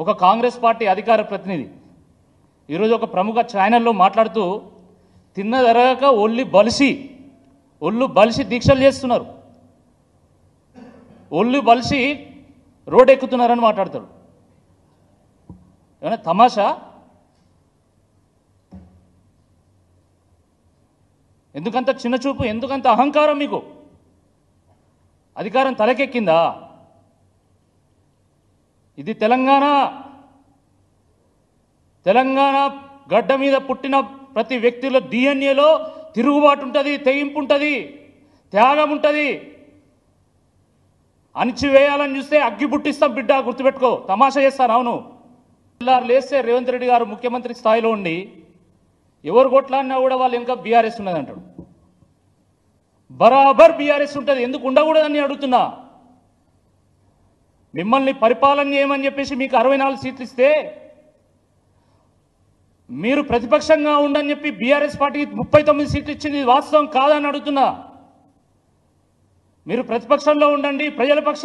ఒక కాంగ్రెస్ పార్టీ అధికార ప్రతినిధి ఈరోజు ఒక ప్రముఖ ఛానల్లో మాట్లాడుతూ తిన్నదరగక ఒళ్ళు బలిసి దీక్షలు చేస్తున్నారు, ఒళ్ళు బలిసి రోడ్ ఎక్కుతున్నారని మాట్లాడతారు. ఏమైనా తమాషా? ఎందుకంత చిన్న చూపు, ఎందుకంత అహంకారం? మీకు అధికారం తలకెక్కిందా? ఇది తెలంగాణ గడ్డ మీద పుట్టిన ప్రతి వ్యక్తిలో డిఎన్ఏలో తిరుగుబాటు ఉంటుంది, తెగింపు ఉంటుంది, త్యాగం ఉంటుంది. అణిచివేయాలని చూస్తే అగ్గి పుట్టిస్తాం బిడ్డ, గుర్తుపెట్టుకో. తమాషా చేస్తాను. అవును, లేస్తే రేవంత్ రెడ్డి గారు ముఖ్యమంత్రి స్థాయిలో ఉండి ఎవరు కొట్లాడినా కూడా వాళ్ళు ఇంకా బీఆర్ఎస్ ఉన్నది అంటాడు. బరాబర్ బీఆర్ఎస్ ఉంటుంది, ఎందుకు ఉండకూడదని అడుగుతున్నా. మిమ్మల్ని పరిపాలన చేయమని చెప్పేసి మీకు 64 సీట్లు ఇస్తే మీరు ప్రతిపక్షంగా ఉండని చెప్పి బీఆర్ఎస్ పార్టీకి 39 సీట్లు ఇచ్చింది వాస్తవం కాదని అడుగుతున్నా. మీరు ప్రతిపక్షంలో ఉండండి, ప్రజల పక్షం